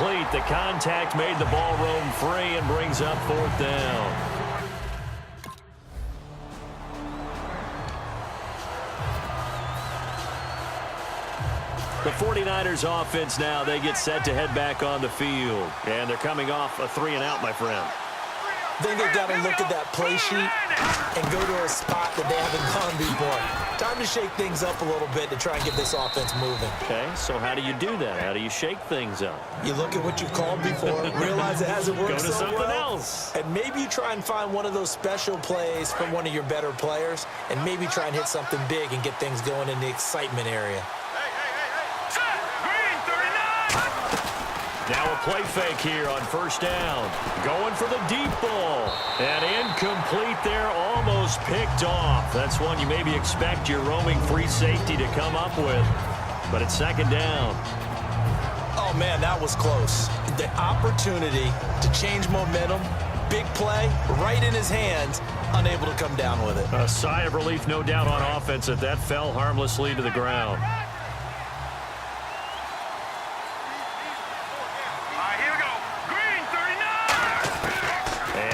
incomplete. The contact made the ball roam free and brings up fourth down. The 49ers offense now, they get set to head back on the field. And they're coming off a 3-and-out, my friend. I think they've got to look at that play sheet and go to a spot that they haven't gone before. Time to shake things up a little bit to try and get this offense moving. Okay, so how do you do that? How do you shake things up? You look at what you've called before, realize it hasn't worked so well. Go to something else. And maybe you try and find one of those special plays from one of your better players, and maybe try and hit something big and get things going in the excitement area. Now a play fake here on first down. Going for the deep ball. And incomplete there, almost picked off. That's one you maybe expect your roaming free safety to come up with. But it's second down. Oh, man, that was close. The opportunity to change momentum, big play, right in his hands, unable to come down with it. A sigh of relief, no doubt, on offense that fell harmlessly to the ground.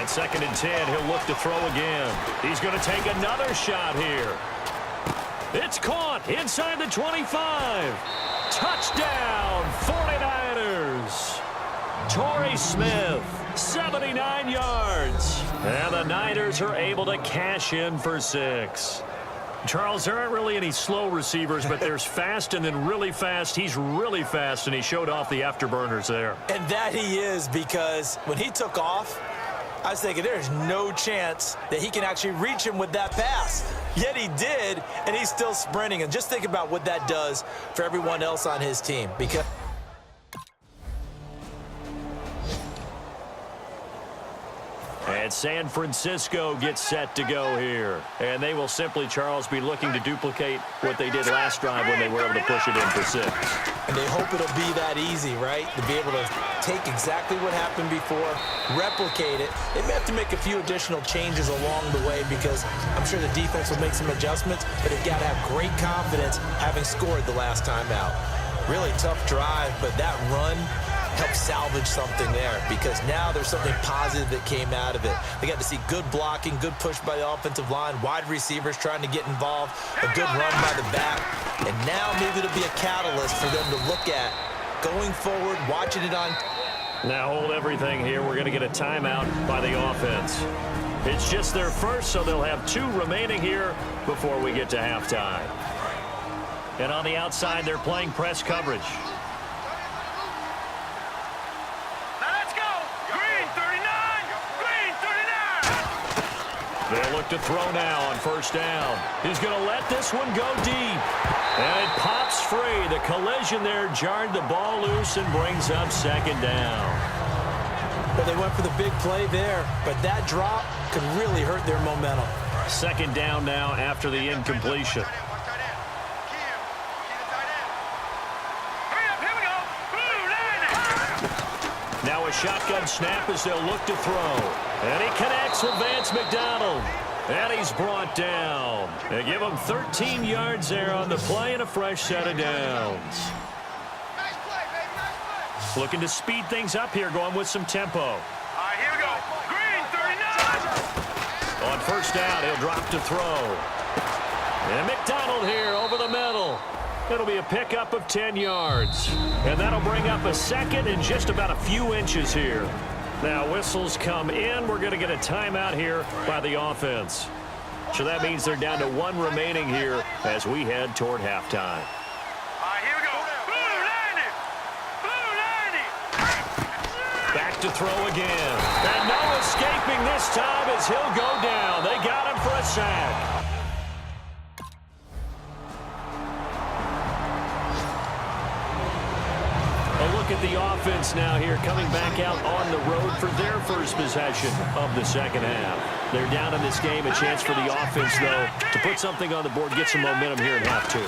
Second and 10, he'll look to throw again. He's going to take another shot here. It's caught inside the 25. Touchdown, 49ers. Torrey Smith, 79 yards. And the Niners are able to cash in for 6. Charles, there aren't really any slow receivers, but there's fast and then really fast. He's really fast, and he showed off the afterburners there. And that he is, because when he took off, I was thinking there's no chance that he can actually reach him with that pass. Yet he did, and he's still sprinting. And just think about what that does for everyone else on his team. Because and San Francisco gets set to go here. And they will simply, Charles, be looking to duplicate what they did last drive when they were able to push it in for 6. And they hope it'll be that easy, right? To be able to take exactly what happened before, replicate it. They may have to make a few additional changes along the way because I'm sure the defense will make some adjustments, but they've got to have great confidence having scored the last time out. Really tough drive, but that run helped salvage something there because now there's something positive that came out of it. They got to see good blocking, good push by the offensive line, wide receivers trying to get involved, a good run by the back, and now maybe it'll be a catalyst for them to look at going forward, watching it on. Now hold everything here. We're going to get a timeout by the offense. It's just their first, so they'll have 2 remaining here before we get to halftime. And on the outside, they're playing press coverage. They'll look to throw now on first down. He's going to let this one go deep. And it pops free. The collision there jarred the ball loose and brings up second down. Well, they went for the big play there, but that drop could really hurt their momentum. Second down now after the incompletion. Now a shotgun snap as they'll look to throw. And he connects with Vance McDonald. And he's brought down. They give him 13 yards there on the play and a fresh set of downs. Looking to speed things up here, going with some tempo. All right, here we go. Green, 39. On first down, he'll drop to throw. And McDonald here over the middle. It'll be a pickup of 10 yards. And that'll bring up a second and just about a few inches here. Now whistles come in. We're going to get a timeout here by the offense. So that means they're down to 1 remaining here as we head toward halftime. All right, here we go. Blue 90. Blue 90. Back to throw again. And no escaping this time as he'll go down. They got him for a sack. Look at the offense now here coming back out on the road for their first possession of the second half. They're down in this game. A chance for the offense, though, to put something on the board, get some momentum here in half 2.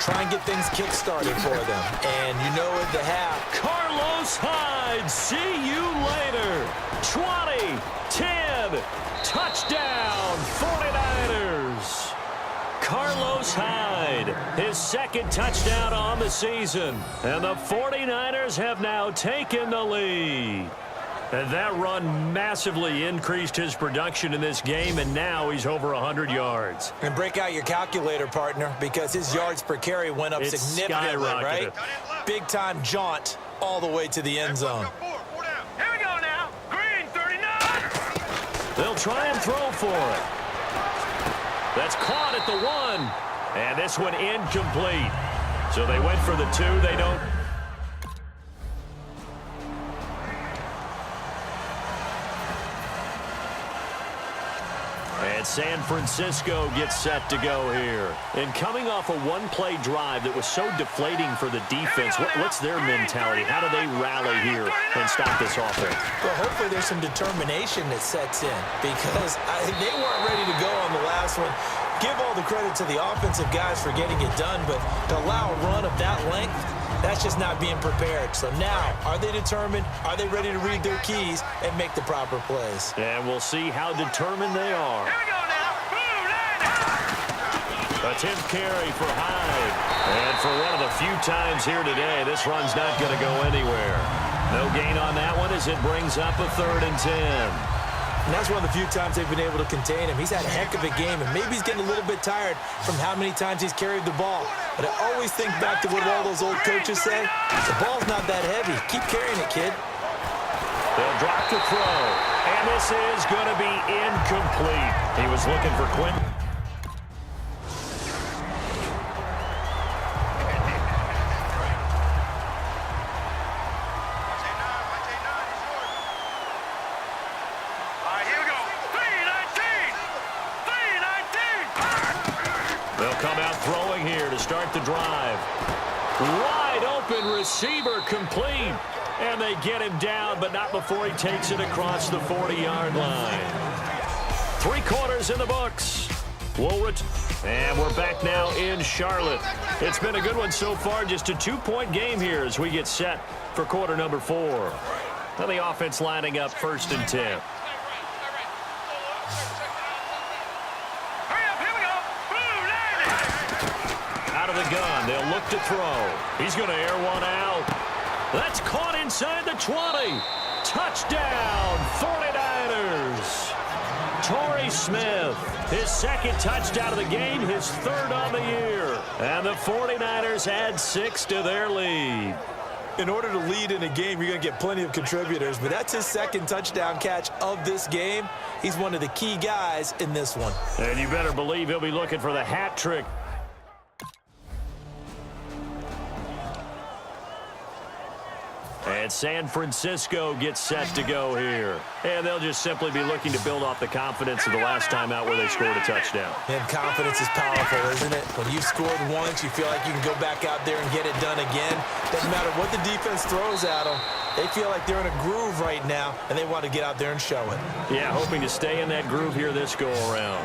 Try and get things kick-started for them. And you know at the half. Carlos Hyde, see you later. 20, 10, touchdown, 49ers. Carlos Hyde, his second touchdown on the season. And the 49ers have now taken the lead. And that run massively increased his production in this game, and now he's over 100 yards. And break out your calculator, partner, because his yards per carry went up significantly, right? Big-time jaunt all the way to the end zone. Here we go now. Green 39. They'll try and throw for it. That's caught at the 1. And this one incomplete. So they went for the 2. They don't. And San Francisco gets set to go here. And coming off a one-play drive that was so deflating for the defense, what's their mentality? How do they rally here and stop this offense? Well, hopefully there's some determination that sets in, because they weren't ready to go on the last one. Give all the credit to the offensive guys for getting it done, but to allow a run of that length, that's just not being prepared. So now, are they determined? Are they ready to read their keys and make the proper plays? And we'll see how determined they are. Here we go now. Attempt carry for Hyde. And for one of the few times here today, this run's not going to go anywhere. No gain on that one as it brings up a 3rd and 10. And that's one of the few times they've been able to contain him. He's had a heck of a game, and maybe he's getting a little bit tired from how many times he's carried the ball. But I always think back to what all those old coaches say. The ball's not that heavy. Keep carrying it, kid. They'll drop to throw. And this is going to be incomplete. He was looking for Quentin. Start the drive. Wide open receiver complete. And they get him down, but not before he takes it across the 40-yard line. 3 quarters in the books. And we're back now in Charlotte. It's been a good one so far. Just a 2-point game here as we get set for quarter number 4. Now the offense lining up 1st and 10. Out of the gun, they'll look to throw. He's going to air one out. That's caught inside the 20. Touchdown, 49ers. Torrey Smith, his 2nd touchdown of the game, his 3rd on the year. And the 49ers add 6 to their lead. In order to lead in a game, you're going to get plenty of contributors, but that's his 2nd touchdown catch of this game. He's one of the key guys in this one. And you better believe he'll be looking for the hat trick. And San Francisco gets set to go here. And they'll just simply be looking to build off the confidence of the last time out where they scored a touchdown. And confidence is powerful, isn't it? When you've scored once, you feel like you can go back out there and get it done again. Doesn't matter what the defense throws at them. They feel like they're in a groove right now, and they want to get out there and show it. Yeah, hoping to stay in that groove here this go-around.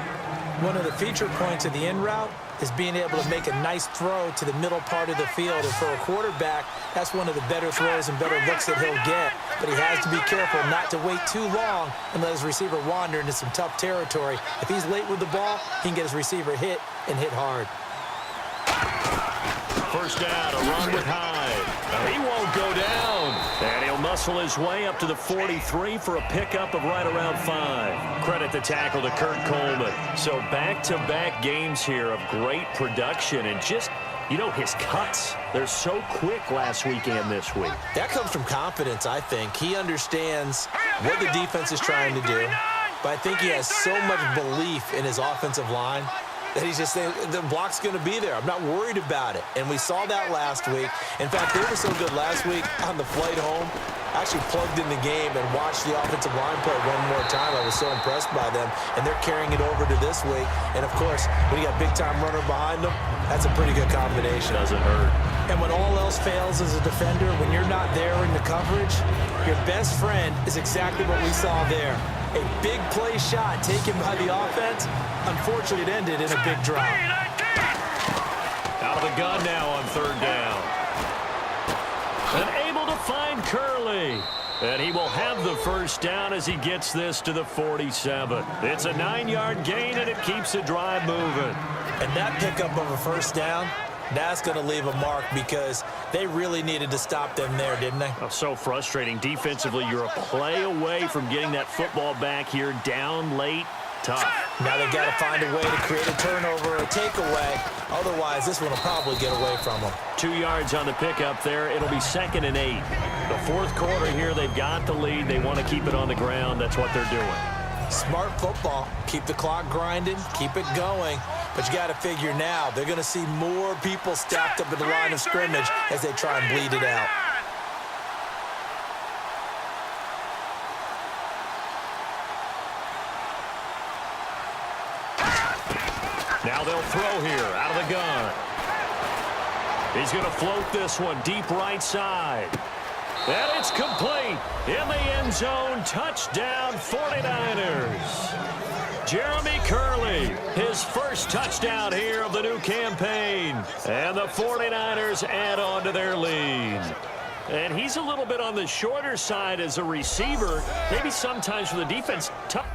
One of the feature points of the in route is being able to make a nice throw to the middle part of the field. And for a quarterback, that's one of the better throws and better looks that he'll get. But he has to be careful not to wait too long and let his receiver wander into some tough territory. If he's late with the ball, he can get his receiver hit and hit hard. 1st down, a run with Hyde. He won't go down. And he'll muscle his way up to the 43 for a pickup of right around 5. Credit the tackle to Kurt Coleman. So back-to-back games here of great production and just, you know, his cuts. They're so quick last week and this week. That comes from confidence, I think. He understands what the defense is trying to do, but I think he has so much belief in his offensive line that he's just saying the block's going to be there. I'm not worried about it. And we saw that last week. In fact, they were so good last week on the flight home. I actually plugged in the game and watched the offensive line play one more time. I was so impressed by them. And they're carrying it over to this week. And, of course, when you got a big-time runner behind them, that's a pretty good combination. Doesn't hurt. And when all else fails as a defender, when you're not there in the coverage, your best friend is exactly what we saw there. A big play shot taken by the offense. Unfortunately, it ended in a big drop. Out of the gun now on 3rd down. And able to find Curley. And he will have the first down as he gets this to the 47. It's a 9-yard gain, and it keeps the drive moving. And that pickup of a first down, that's going to leave a mark because they really needed to stop them there, didn't they? Oh, so frustrating. Defensively, you're a play away from getting that football back here down late. Tough. Now they've got to find a way to create a turnover or a takeaway. Otherwise, this one will probably get away from them. 2 yards on the pickup there. It'll be 2nd and 8. The fourth quarter here, they've got the lead. They want to keep it on the ground. That's what they're doing. Smart football. Keep the clock grinding. Keep it going. But you got to figure now they're going to see more people stacked up at the line of scrimmage as they try and bleed it out. Now they'll throw here out of the gun. He's going to float this one deep right side. And it's complete. In the end zone, touchdown 49ers. Jeremy Curley, his first touchdown here of the new campaign. And the 49ers add on to their lead. And he's a little bit on the shorter side as a receiver. Maybe sometimes for the defense, tough.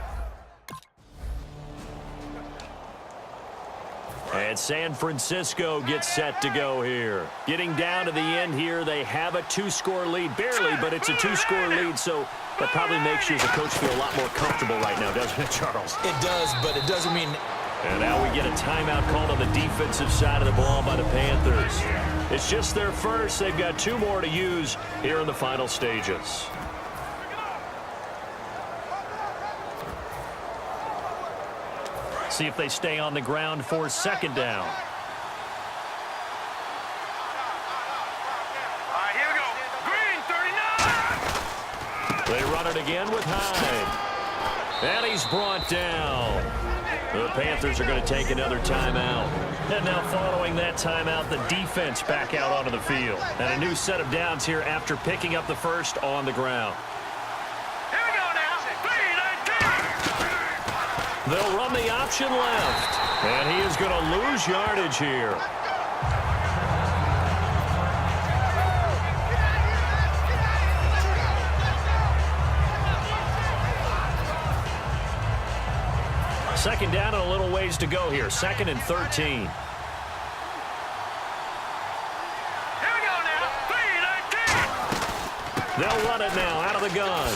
And San Francisco gets set to go here. Getting down to the end here, they have a 2-score lead. Barely, but it's a 2-score lead, so that probably makes you as a coach feel a lot more comfortable right now, doesn't it, Charles? It does, but it doesn't mean... And now we get a timeout called on the defensive side of the ball by the Panthers. It's just their first. They've got 2 more to use here in the final stages. See if they stay on the ground for 2nd down. All right, here we go. Green, 39. They run it again with Hyde. And he's brought down. The Panthers are going to take another timeout. And now following that timeout, the defense back out onto the field. And a new set of downs here after picking up the first on the ground. Here we go now. 3-19. They'll run the option left. And he is going to lose yardage here. Second down and a little ways to go here. 2nd and 13. Here we go now. 3-19. They'll run it now out of the gun.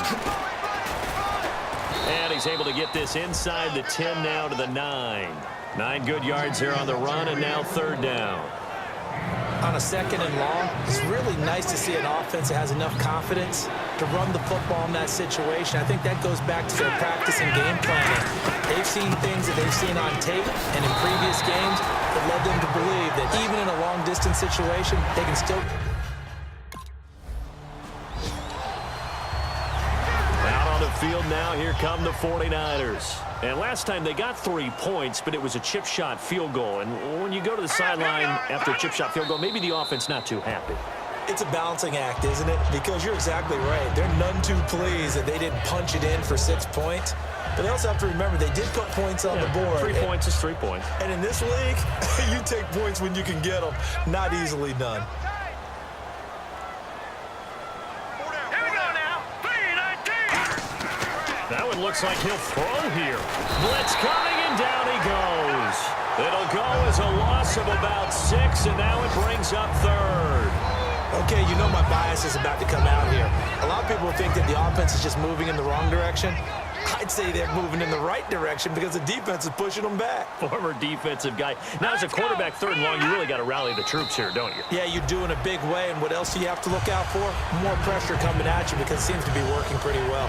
And he's able to get this inside the 10 now to the 9. 9 good yards here on the run, and now 3rd down. On a 2nd and long, it's really nice to see an offense that has enough confidence to run the football in that situation. I think that goes back to their practice and game planning. They've seen things that they've seen on tape and in previous games that led them to believe that even in a long-distance situation, they can still... Out on the field now, here come the 49ers. And last time they got 3 points, but it was a chip shot field goal. And when you go to the sideline after a chip shot field goal, maybe the offense not too happy. It's a balancing act, isn't it? Because you're exactly right. They're none too pleased that they didn't punch it in for 6 points. But they also have to remember they did put points on the board. 3 points is 3 points. And in this league, you take points when you can get them. Not easily done. Here we go now. 3-19. That one looks like he'll throw here. Blitz coming, and down he goes. It'll go as a loss of about 6, and now it brings up 3rd. Okay, you know my bias is about to come out here. A lot of people think that the offense is just moving in the wrong direction. I'd say they're moving in the right direction because the defense is pushing them back. Former defensive guy. Now, as a quarterback 3rd and long, you really got to rally the troops here, don't you? Yeah, you do in a big way. And what else do you have to look out for? More pressure coming at you because it seems to be working pretty well.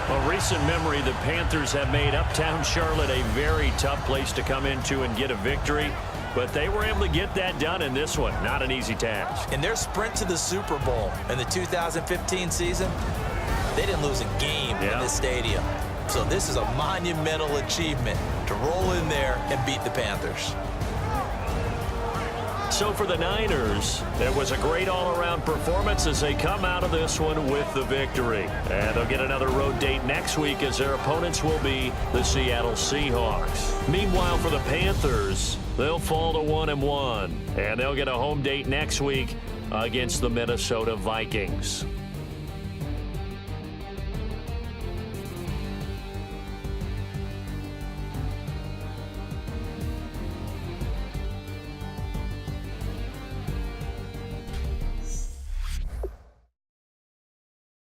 Well, recent memory, the Panthers have made Uptown Charlotte a very tough place to come into and get a victory. But they were able to get that done in this one. Not an easy task. In their sprint to the Super Bowl in the 2015 season, they didn't lose a game in this stadium. So this is a monumental achievement to roll in there and beat the Panthers. So for the Niners, it was a great all-around performance as they come out of this one with the victory. And they'll get another road date next week as their opponents will be the Seattle Seahawks. Meanwhile, for the Panthers, they'll fall to 1-1. And they'll get a home date next week against the Minnesota Vikings.